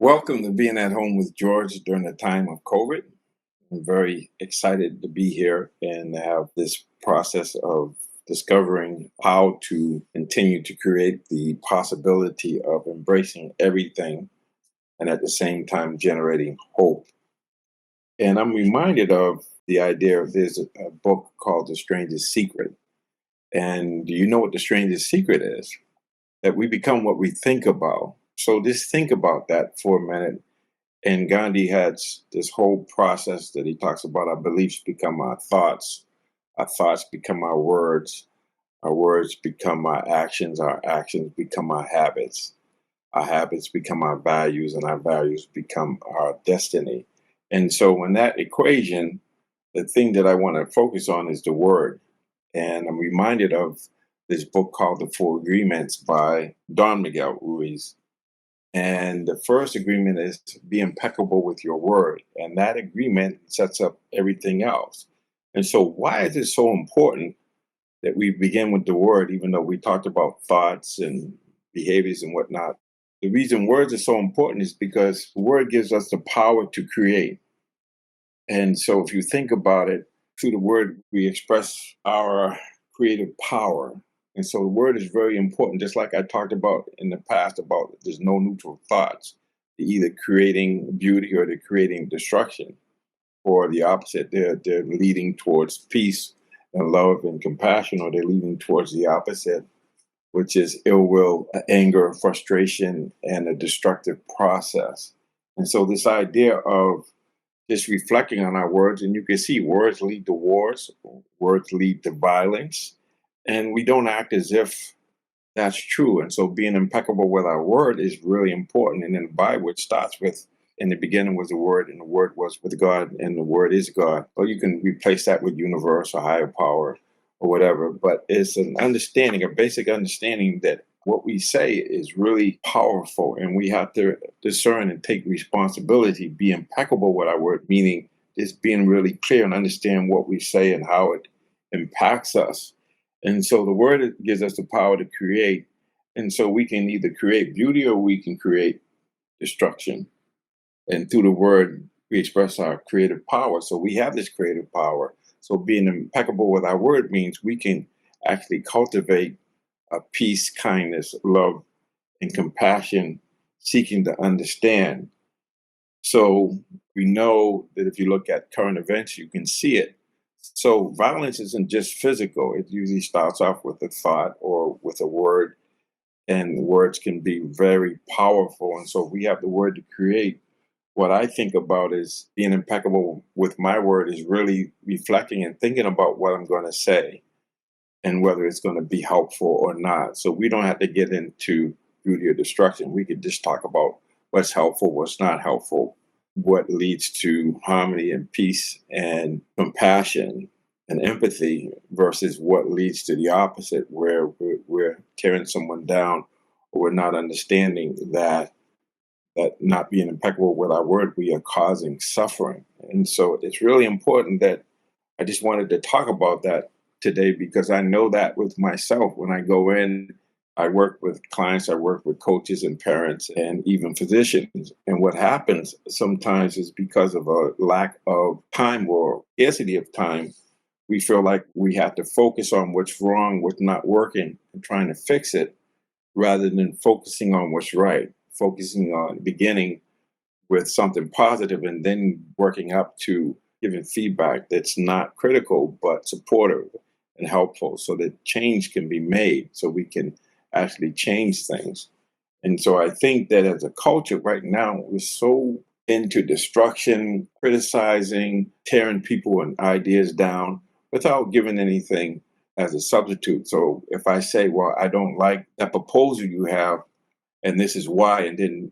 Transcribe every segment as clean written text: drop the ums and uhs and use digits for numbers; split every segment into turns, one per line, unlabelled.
Welcome to being at home with George during the time of COVID. I'm very excited to be here and have this process of discovering how to continue to create the possibility of embracing everything and at the same time generating hope. And I'm reminded of the idea of there's a book called The Strangest Secret. And do you know what the strangest secret is? That we become what we think about. So just think about that for a minute. And Gandhi had this whole process that he talks about: our beliefs become our thoughts become our words become our actions become our habits become our values, and our values become our destiny. And so, in that equation, the thing that I want to focus on is the word. And I'm reminded of this book called The Four Agreements by Miguel Ruiz. And the first agreement is to be impeccable with your word. And that agreement sets up everything else. And so, why is it so important that we begin with the word, even though we talked about thoughts and behaviors and whatnot? The reason words are so important is because the word gives us the power to create. And so, if you think about it, through the word, we express our creative power. And so the word is very important, just like I talked about in the past about there's no neutral thoughts. They're either creating beauty or they're creating destruction, or the opposite. They're leading towards peace and love and compassion, or they're leading towards the opposite, which is ill will, anger, frustration, and a destructive process. And so this idea of just reflecting on our words, and you can see words lead to wars, words lead to violence, and we don't act as if that's true. And so being impeccable with our word is really important. And in the Bible, it starts with, in the beginning was the word, and the word was with God, and the word is God. Or you can replace that with universe or higher power or whatever. But it's an understanding, a basic understanding that what we say is really powerful, and we have to discern and take responsibility, be impeccable with our word, meaning just being really clear and understand what we say and how it impacts us. And so the word gives us the power to create. And so we can either create beauty or we can create destruction. And through the word, we express our creative power. So we have this creative power. So being impeccable with our word means we can actually cultivate peace, kindness, love, and compassion, seeking to understand. So we know that if you look at current events, you can see it. So violence isn't just physical. It usually starts off with a thought or with a word, and words can be very powerful. And so we have the word to create. What I think about is being impeccable with my word is really reflecting and thinking about what I'm going to say and whether it's going to be helpful or not. So we don't have to get into beauty or destruction. We could just talk about what's helpful, what's not helpful, what leads to harmony and peace and compassion and empathy versus what leads to the opposite, where we're tearing someone down, or we're not understanding that not being impeccable with our word, we are causing suffering. And so it's really important that I just wanted to talk about that today, because I know that with myself. When I go in, I work with clients, I work with coaches and parents and even physicians. And what happens sometimes is because of a lack of time or scarcity of time, we feel like we have to focus on what's wrong, what's not working, and trying to fix it rather than focusing on what's right, focusing on beginning with something positive and then working up to giving feedback that's not critical but supportive and helpful, so that change can be made, so we can actually change things. And so I think that as a culture right now, we're so into destruction, criticizing, tearing people and ideas down without giving anything as a substitute. So if I say, well, I don't like that proposal you have, and this is why, and then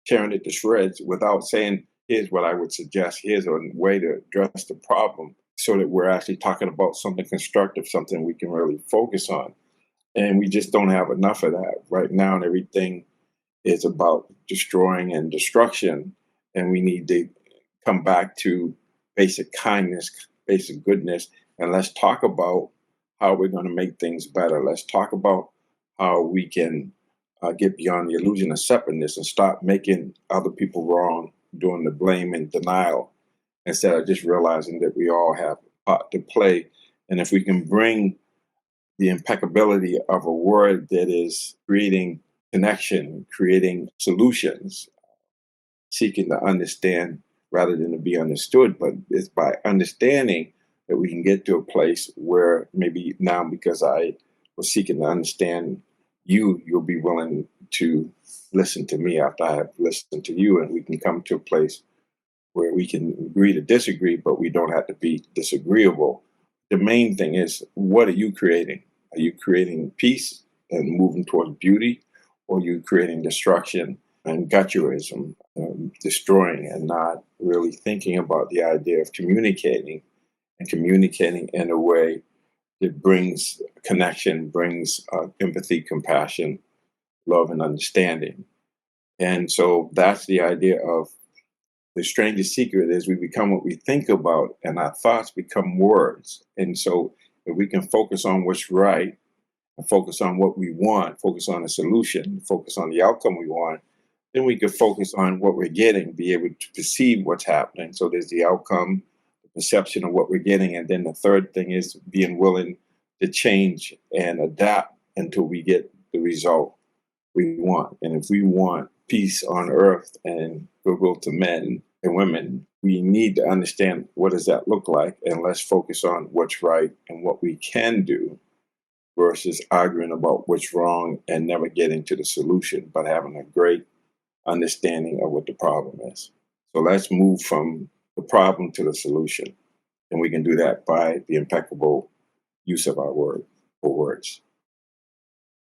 tearing it to shreds without saying, here's what I would suggest, here's a way to address the problem, so that we're actually talking about something constructive, something we can really focus on. And we just don't have enough of that right now. And everything is about destroying and destruction. And we need to come back to basic kindness, basic goodness. And let's talk about how we're going to make things better. Let's talk about how we can get beyond the illusion of separateness and stop making other people wrong, doing the blame and denial, instead of just realizing that we all have a part to play. And if we can bring the impeccability of a word that is creating connection, creating solutions, seeking to understand rather than to be understood, but it's by understanding that we can get to a place where maybe now, because I was seeking to understand you, you'll be willing to listen to me after I have listened to you, and we can come to a place where we can agree to disagree, but we don't have to be disagreeable. The main thing is, what are you creating? Are you creating peace and moving towards beauty, or are you creating destruction and gutturism, destroying and not really thinking about the idea of communicating and communicating in a way that brings connection, brings empathy, compassion, love, and understanding. And so that's the idea of the strangest secret is we become what we think about, and our thoughts become words. And so if we can focus on what's right and focus on what we want, focus on a solution, focus on the outcome we want, then we can focus on what we're getting, be able to perceive what's happening. So there's the outcome, the perception of what we're getting. And then the third thing is being willing to change and adapt until we get the result we want. And if we want peace on earth and goodwill to men and women, we need to understand what does that look like, and let's focus on what's right and what we can do versus arguing about what's wrong and never getting to the solution, but having a great understanding of what the problem is. So let's move from the problem to the solution. And we can do that by the impeccable use of our words.